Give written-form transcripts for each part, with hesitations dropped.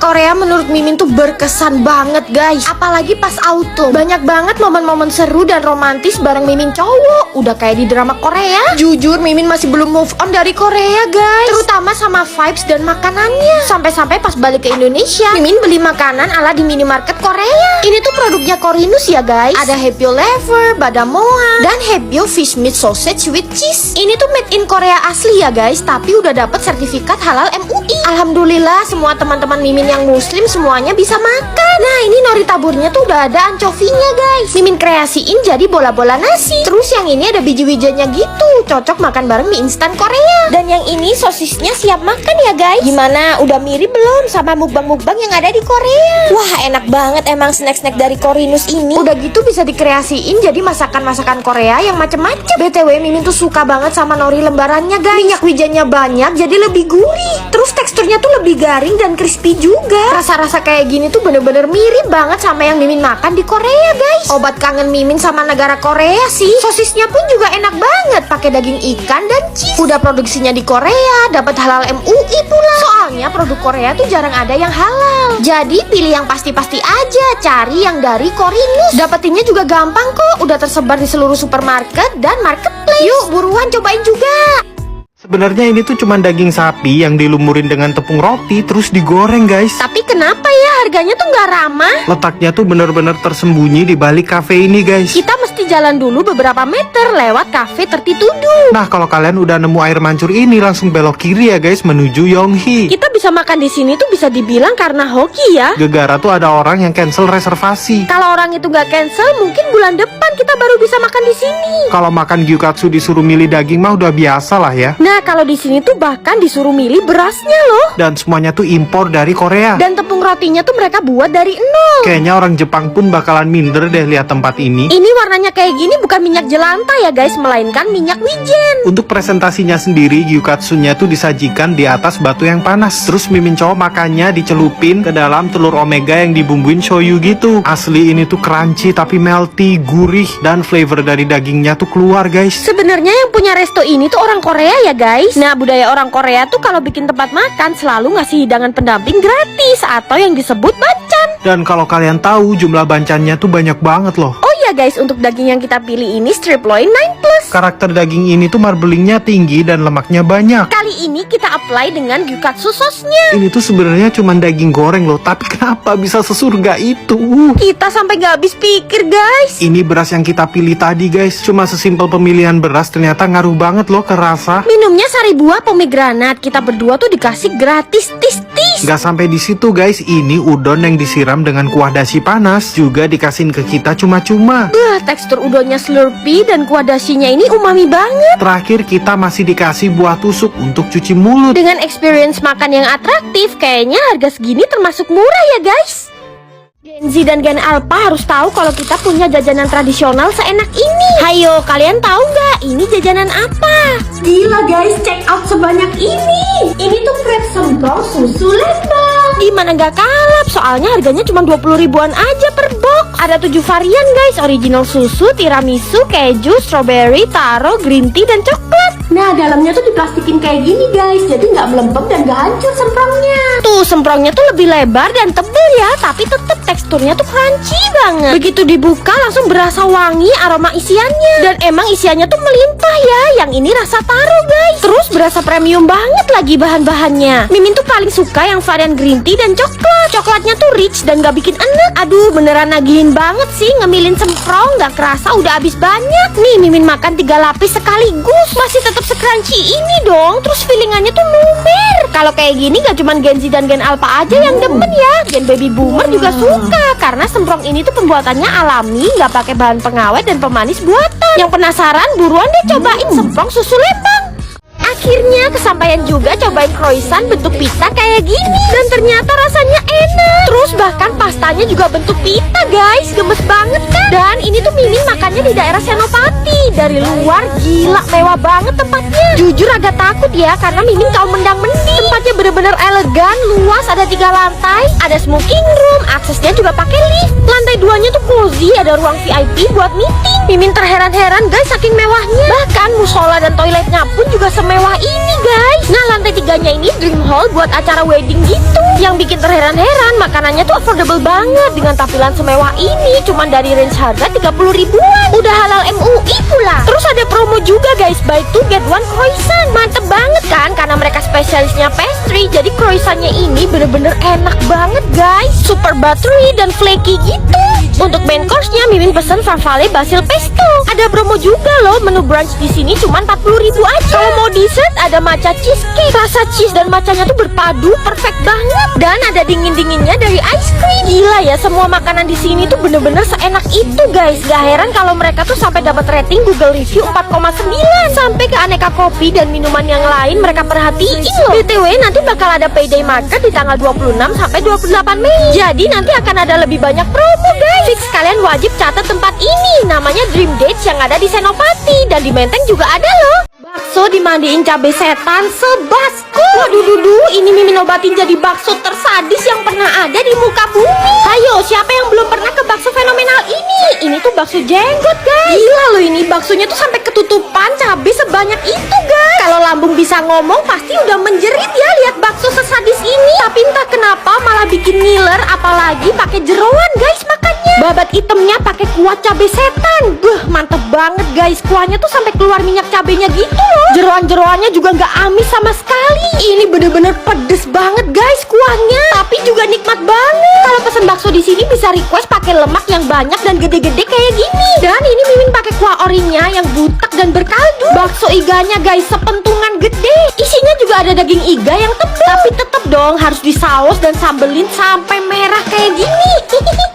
Korea menurut Mimin tuh berkesan banget guys. Apalagi pas auto, banyak banget momen-momen seru dan romantis bareng Mimin cowok. Udah kayak di drama Korea. Jujur Mimin masih belum move on dari Korea guys, terutama sama vibes dan makanannya. Sampai-sampai pas balik ke Indonesia, Mimin beli makanan ala di minimarket Korea. Ini tuh produknya Korinus ya guys. Ada Happy Lever, Badamoa, dan Happy Fish Meat Sausage with Cheese. Ini tuh made in Korea asli ya guys, tapi udah dapet sertifikat halal MUI. Alhamdulillah semua teman-teman Mimin yang muslim semuanya bisa makan. Nah ini nori taburnya tuh udah ada ancovinya guys. Mimin kreasiin jadi bola-bola nasi. Terus yang ini ada biji-bijiannya gitu, cocok makan bareng mie instan Korea. Dan yang ini sosisnya siap makan ya guys. Gimana? Udah mirip belum sama mukbang-mukbang yang ada di Korea? Wah enak banget emang snack-snack dari Korinus ini. Udah gitu bisa dikreasiin jadi masakan-masakan Korea yang macem-macem. BTW Mimin tuh suka banget sama nori lembarannya guys. Minyak wijennya banyak jadi lebih gurih. Terus teksturnya tuh lebih garing dan crispy juga. Rasa-rasa kayak gini tuh bener-bener mirip banget sama yang Mimin makan di Korea guys. Obat kangen Mimin sama negara Korea sih. Sosisnya pun juga enak banget, pakai daging ikan dan cheese. Udah produksinya di Korea, dapat halal MUI pula. Soalnya produk Korea tuh jarang ada yang halal. Jadi pilih yang pasti-pasti aja, cari yang dari Korinus. Dapetinnya juga gampang kok, udah tersebar di seluruh supermarket dan marketplace. Yuk buruan cobain juga. Sebenarnya ini tuh cuma daging sapi yang dilumurin dengan tepung roti terus digoreng guys. Tapi kenapa ya harganya tuh nggak ramah? Letaknya tuh bener-bener tersembunyi di balik cafe ini guys. Kita mesti jalan dulu beberapa meter lewat cafe tertituduh. Nah kalau kalian udah nemu air mancur ini langsung belok kiri ya guys menuju Yonghi. Kita bisa makan di sini tuh bisa dibilang karena hoki ya. Gegara tuh ada orang yang cancel reservasi. Kalau orang itu nggak cancel mungkin bulan depan kita baru bisa makan di sini. Kalau makan gyukatsu disuruh milih daging mah udah biasa lah ya. Nah kalau di sini tuh bahkan disuruh milih berasnya loh. Dan semuanya tuh impor dari Korea. Dan tepung rotinya tuh mereka buat dari nol. Kayaknya orang Jepang pun bakalan minder deh lihat tempat ini. Ini warnanya kayak gini bukan minyak jelanta ya guys, melainkan minyak wijen. Untuk presentasinya sendiri, gyukatsunya tuh disajikan di atas batu yang panas. Terus Mimin cowok makannya dicelupin ke dalam telur omega yang dibumbuin shoyu gitu. Asli ini tuh crunchy tapi melty, gurih, dan flavor dari dagingnya tuh keluar guys. Sebenarnya yang punya resto ini tuh orang Korea ya guys. Nah budaya orang Korea tuh kalau bikin tempat makan selalu ngasih hidangan pendamping gratis atau yang disebut bancan. Dan kalau kalian tahu jumlah bancannya tuh banyak banget loh. Oh iya guys, untuk daging yang kita pilih ini strip loin 9+. Karakter daging ini tuh marblingnya tinggi dan lemaknya banyak. Kali ini kita apply dengan gyukatsu sosnya. Ini tuh sebenarnya cuma daging goreng loh, tapi kenapa bisa sesurga itu? Kita sampai gak habis pikir guys. Ini beras yang kita pilih tadi guys. Cuma sesimpel pemilihan beras ternyata ngaruh banget loh ke rasa. Minumnya sari buah pomegranat. Kita berdua tuh dikasih gratis tis. Gak sampai di situ guys, ini udon yang disiram dengan kuah dashi panas juga dikasihin ke kita cuma-cuma. Tekstur udonnya slurpy dan kuah dashinya ini umami banget. Terakhir kita masih dikasih buah tusuk untuk cuci mulut. Dengan experience makan yang atraktif, kayaknya harga segini termasuk murah ya guys. Gen Z dan Gen Alpha harus tahu kalau kita punya jajanan tradisional seenak ini. Hayo, kalian tahu nggak ini jajanan apa? Gila guys, check out sebanyak ini. Ini tuh crepe semprong susu lembang. Gimana nggak kalap? Soalnya harganya cuma 20 ribuan aja per box. Ada 7 varian guys, original susu, tiramisu, keju, strawberry, taro, green tea, dan coklat. Nah, dalamnya tuh diplastikin kayak gini guys, jadi nggak melempem dan nggak hancur semprongnya. Tuh, semprongnya tuh lebih lebar dan tebal ya, tapi tetap teksturnya tuh crunchy banget. Begitu dibuka langsung berasa wangi aroma isiannya. Dan emang isiannya tuh melimpah ya. Yang ini rasa taro guys. Terus berasa premium banget lagi bahan-bahannya. Mimin tuh paling suka yang varian green tea dan coklat. Coklatnya tuh rich dan gak bikin enek. Aduh beneran nagihin banget sih ngemilin semprong. Gak kerasa udah habis banyak. Nih Mimin makan 3 lapis sekaligus. Masih tetap se-crunchy ini dong. Terus feelingannya tuh lumer. Kalau kayak gini gak cuman Gen Z dan Gen Alpha aja yang demen ya. Gen baby boomer juga suka. Karena semprong ini tuh pembuatannya alami, nggak pakai bahan pengawet dan pemanis buatan. Yang penasaran buruan deh cobain semprong susu lembang. Akhirnya kesampaian juga cobain croissant bentuk pizza kayak gini. Dan ternyata rasanya enak. Terus bahkan pasta Pitanya juga bentuk pita guys, gemes banget kan? Dan ini tuh Mimin makannya di daerah Senopati. Dari luar gila mewah banget tempatnya. Jujur agak takut ya, karena Mimin kaum mendang-mending. Tempatnya bener-bener elegan, luas, ada 3 lantai, ada smoking room, aksesnya juga pakai lift. Lantai 2-nya tuh cozy, ada ruang VIP buat meeting. Mimin terheran-heran guys saking mewahnya. Bahkan musola dan toiletnya pun juga semewah ini guys. Nah lantai 3-nya ini dream hall buat acara wedding gitu. Yang bikin terheran-heran makanannya tuh affordable banget. Dengan tampilan semewah ini cuman dari range harga 30 ribuan. Udah halal MUI pula. Terus ada promo juga guys, buy 2 get 1 croissant. Mantep banget kan, karena mereka spesialisnya pastry. Jadi croissantnya ini bener-bener enak banget guys, super buttery dan flaky gitu. Untuk main course-nya Mimin pesen farfalle basil pesto. Ada promo juga loh, menu brunch di sini cuma 40 ribu aja. Kalau mau dessert ada matcha cheesecake. Rasa cheese dan matchanya tuh berpadu, perfect banget. Dan ada dingin-dinginnya dari ice cream. Gila ya, semua makanan di sini tuh bener-bener seenak itu guys. Gak heran kalau mereka tuh sampai dapat rating Google Review 4,9. Sampai ke aneka kopi dan minuman yang lain mereka perhatiin loh. BTW nanti bakal ada payday market di tanggal 26 sampai 28 Mei. Jadi nanti akan ada lebih banyak promo guys. Fix kalian wajib catat tempat ini. Namanya Dream Dates yang ada di Senopati. Dan di Menteng juga ada loh. Bakso dimandiin cabai setan sebasku. Waduh dudu, ini Mimin obatin jadi bakso tersadis yang pernah ada di muka bumi. Ayo, siapa yang belum pernah ke bakso fenomenal ini? Ini tuh bakso jenggot guys. Gila loh, ini baksonya tuh sampai ketutupan cabai sebanyak itu guys. Kalau lambung bisa ngomong pasti udah menjerit ya lihat bakso sesadis ini. Tapi entah kenapa malah bikin ngiler, apalagi pakai jeroan guys makannya. Babat hitamnya pakai kuah cabai setan. Mantep banget guys, kuahnya tuh sampai keluar minyak cabainya gitu loh. Jeroan-jeroannya juga nggak amis sama sekali. Ini bener-bener pedes banget guys kuahnya, tapi juga nikmat banget. Kalau pesen bakso di sini bisa request pakai lemak yang banyak dan gede-gede kayak gini. Dan ini Mimin pakai kuah orinya yang butek dan berkaldu. Bakso iganya guys sepentungan gede. Isinya juga ada daging iga yang tebal. Tapi tetep dong harus disaus dan sambelin sampai merah kayak gini.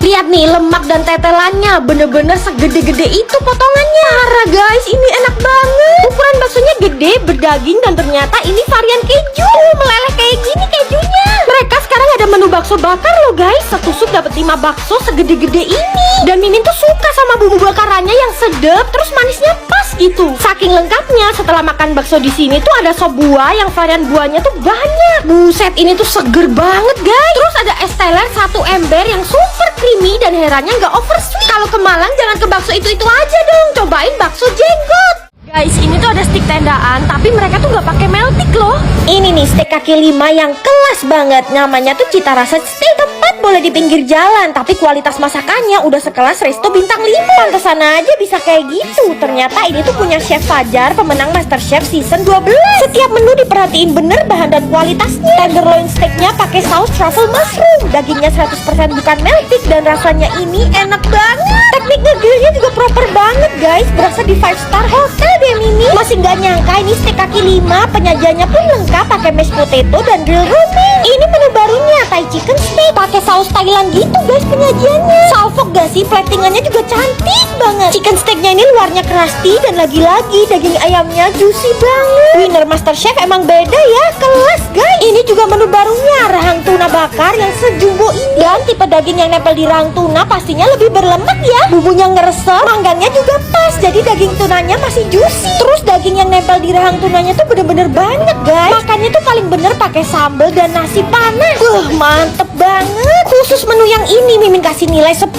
Lihat nih lemak dan tetelannya bener-bener segede-gede itu potongannya. Parah guys, ini enak banget. Ukuran baksonya gede, berdaging, dan ternyata ini varian keju. Meleleh kayak gini kejunya. Mereka sekarang ada menu bakso bakar loh guys. Satu sup dapat 5 bakso segede-gede ini. Dan Mimin tuh suka sama bumbu bakarannya yang sedap, terus manisnya pas gitu. Saking lengkapnya, setelah makan bakso di sini tuh ada sop buah yang varian buahnya tuh banyak. Buset, ini tuh seger banget guys. Terus ada es teler 1 ember yang super creamy dan herannya nggak over sweet. Kalau ke Malang jangan ke bakso itu aja dong, cobain bakso jenggot. Guys, ini tuh ada stik tendaan, tapi mereka tuh nggak pakai meltik loh. Ini nih stik kaki 5 yang kelas banget. Namanya tuh cita rasa steak. Tepat boleh di pinggir jalan, tapi kualitas masakannya udah sekelas resto bintang 5. Pantesan aja bisa kayak gitu. Ternyata ini tuh punya Chef Fajar, pemenang MasterChef season 12. Setiap menu diperhatiin bener bahan dan kualitasnya. Tenderloin steaknya pakai saus truffle mushroom. Dagingnya 100% bukan meltik dan rasanya ini enak banget. Teknik nge-grillnya juga proper banget guys. Berasa di 5-star hotel deh Mimi. Masih nggak nyangka ini steak kaki 5. Penyajiannya pun lengkap pakai mashed potato dan grill romaine. Ini menu barunya Thai chicken steak pakai saus Thailand gitu guys penyajiannya. Salfok gak sih, platingannya juga cantik banget. Chicken steaknya ini luarnya crusty dan lagi-lagi daging ayamnya juicy banget. Winner MasterChef emang beda ya, kelas guys. Ini juga menu barunya rahang tuna bakar yang sejumbo ini. Dan tipe daging yang nempel di rahang tuna pastinya lebih berlemak ya. Bumbunya ngeresep, manggannya juga pas, jadi daging tunanya masih juicy. Terus daging yang nempel di rahang tunanya tuh bener-bener banget guys. Makannya tuh paling bener pakai sambal dan nasi panas. Mantep banget. Khusus menu yang ini Mimin kasih nilai 10/10.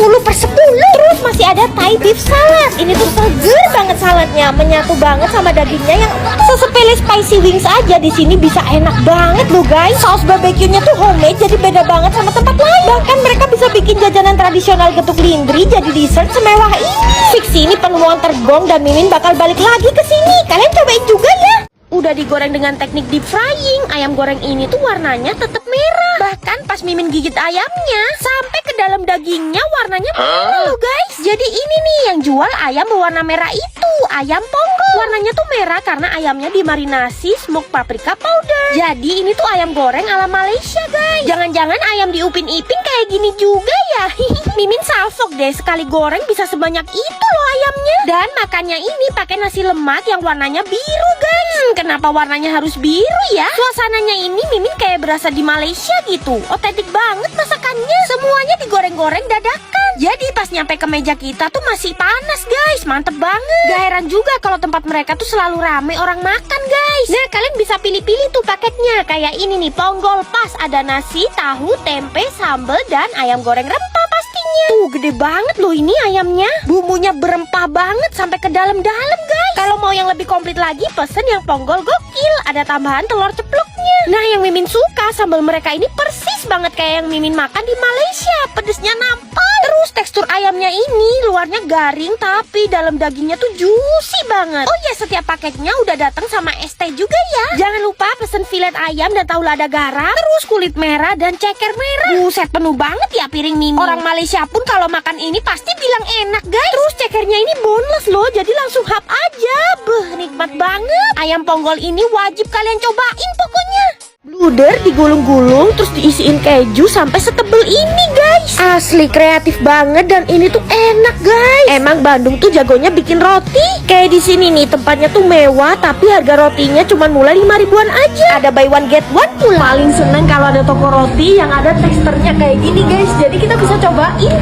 Terus masih ada Thai beef salad. Ini tuh seger banget saladnya, menyatu banget sama dagingnya yang sesepele spicy wings aja di sini bisa enak banget loh guys. Saus barbeque-nya tuh homemade, jadi beda banget sama tempat lain. Bahkan mereka bisa bikin jajanan tradisional getuk lindri jadi dessert semewah ini. Fix ini penemuan tergong dan Mimin bakal balik lagi ke sini. Kalian cobain juga ya. Udah digoreng dengan teknik deep frying, ayam goreng ini tuh warnanya tetap merah. Bahkan pas Mimin gigit ayamnya, sampai ke dalam dagingnya warnanya merah loh guys. Jadi ini nih yang jual ayam berwarna merah itu, ayam ponggol. Warnanya tuh merah karena ayamnya dimarinasi smoked paprika powder. Jadi ini tuh ayam goreng ala Malaysia guys. Jangan-jangan ayam diupin-ipin kayak gini juga ya. Mimin salfok deh, sekali goreng bisa sebanyak itu loh ayamnya. Dan makannya ini pakai nasi lemak yang warnanya biru guys. Kenapa warnanya harus biru ya? Suasananya ini Mimin kayak berasa di Malaysia gitu. Otentik banget masakannya. Semua semuanya digoreng-goreng dadakan. Jadi pas nyampe ke meja kita tuh masih panas guys, mantep banget. Gak heran juga kalau tempat mereka tuh selalu rame orang makan guys. Nah kalian bisa pilih-pilih tuh paketnya. Kayak ini nih, ponggol pas, ada nasi, tahu, tempe, sambal, dan ayam goreng rempah pastinya. Tuh gede banget loh ini ayamnya. Bumbunya berempah banget sampai ke dalam-dalam guys. Kalau mau yang lebih komplit lagi, pesen yang ponggol gokil, ada tambahan telur ceploknya. Nah yang Mimin suka, sambal mereka ini persis banget kayak yang Mimin makan di Malaysia. Pedesnya nampak. Terus tekstur ayamnya ini luarnya garing tapi dalam dagingnya tuh juicy banget. Oh ya, setiap paketnya udah datang sama es teh juga ya. Jangan lupa pesen filet ayam dan tahu lada garam, terus kulit merah dan ceker merah. Buset, penuh banget ya piring Mimin. Orang Malaysia pun kalau makan ini pasti bilang enak guys. Terus cekernya ini boneless loh, jadi langsung hap aja. Beuh, nikmat banget. Ayam ponggol ini wajib kalian cobain pokoknya. Bluder digulung-gulung terus diisiin keju sampai setebel ini guys. Asli kreatif banget dan ini tuh enak guys. Emang Bandung tuh jagonya bikin roti. Kayak di sini nih tempatnya tuh mewah tapi harga rotinya cuma mulai 5 ribuan aja. Ada buy one get one pula. Paling seneng kalau ada toko roti yang ada teksturnya kayak gini guys. Jadi kita bisa cobain.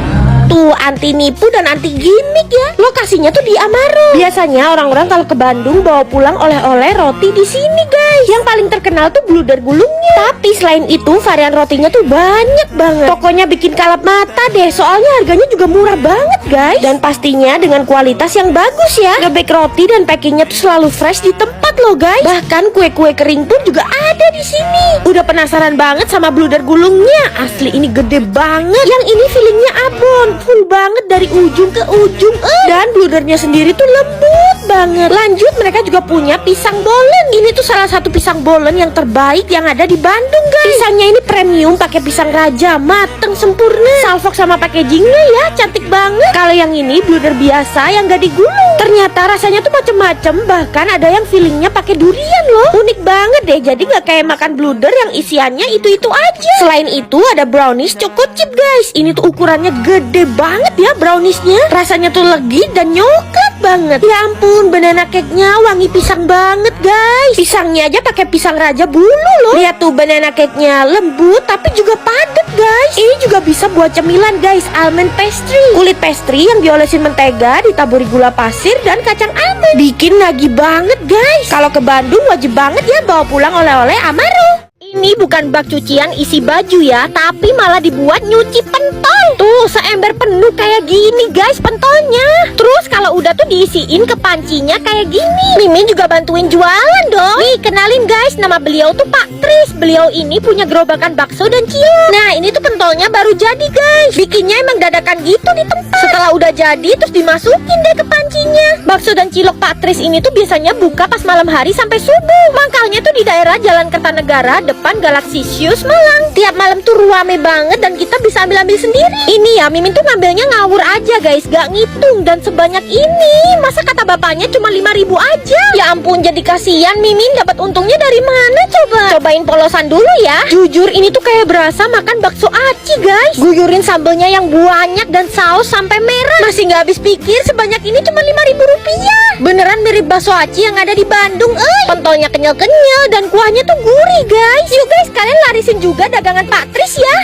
Tuh anti nipu dan anti gimmick ya. Lokasinya tuh di Amaro. Biasanya orang-orang kalau ke Bandung bawa pulang oleh-oleh roti di sini guys. Yang paling terkenal tuh bluder gulungnya. Tapi selain itu varian rotinya tuh banyak banget. Pokoknya bikin kalap mata deh. Soalnya harganya juga murah banget guys. Dan pastinya dengan kualitas yang bagus ya. Ngebake roti dan packingnya tuh selalu fresh di tempat loh guys. Bahkan kue-kue kering pun juga ada di sini. Udah penasaran banget sama bluder gulungnya. Asli ini gede banget. Yang ini feelingnya abon. Full banget dari ujung ke ujung. Dan bludernya sendiri tuh lembut banget. Lanjut mereka juga punya pisang bolen. Ini tuh salah satu pisang bolen yang terbaik yang ada di Bandung guys. Pisangnya ini premium pakai pisang raja, mateng sempurna. Salfok sama packagingnya ya cantik banget. Kalau yang ini bluder biasa yang gak digulung. Ternyata rasanya tuh macem-macem. Bahkan ada yang feelingnya pakai durian loh. Unik banget deh. Jadi gak kayak makan bluder yang isiannya itu-itu aja. Selain itu ada brownies choco chip guys. Ini tuh ukurannya gede banget ya browniesnya. Rasanya tuh legit dan nyoklat banget. Ya ampun, banana cake-nya wangi pisang banget guys. Pisangnya aja pakai pisang raja bulu loh. Lihat tuh banana cake-nya lembut tapi juga padat guys. Ini juga bisa buat cemilan guys, almond pastry. Kulit pastry yang diolesin mentega ditaburi gula pasir dan kacang almond. Bikin nagih banget guys. Kalau ke Bandung wajib banget ya bawa pulang oleh-oleh Amaro. Ini bukan bak cucian isi baju ya, tapi malah dibuat nyuci pentol. Tuh seember penuh kayak gini guys pentolnya. Terus kalau udah tuh diisiin ke pancinya kayak gini. Mimin juga bantuin jualan dong. Nih kenalin guys, nama beliau tuh Pak Tris. Beliau ini punya gerobakan bakso dan cilok. Nah ini tuh pentolnya baru jadi guys. Bikinnya emang dadakan gitu di tempat. Setelah udah jadi terus dimasukin deh ke pancinya. Bakso dan cilok Pak Tris ini tuh biasanya buka pas malam hari sampai subuh. Mangkalnya tuh di daerah Jalan Kertanegara depan Galaxy Shoes Malang. Tiap malam tuh rame banget dan kita bisa ambil-ambil sendiri. Ini ya Mimin tuh ngambilnya ngawur aja guys, gak ngitung. Dan sebanyak ini masa kata bapaknya cuma 5.000 aja. Ya ampun, jadi kasihan Mimin dapat untungnya dari mana coba. Cobain polosan dulu ya. Jujur ini tuh kayak berasa makan bakso aci guys. Guyurin sambelnya yang banyak dan saus sampai merah. Masih gak habis pikir sebanyak ini cuma 5.000 rupiah. Beneran mirip bakso aci yang ada di Bandung. Pentolnya kenyal-kenyal dan kuahnya tuh gurih guys. Yuk guys, kalian larisin juga dagangan Pak Tris ya.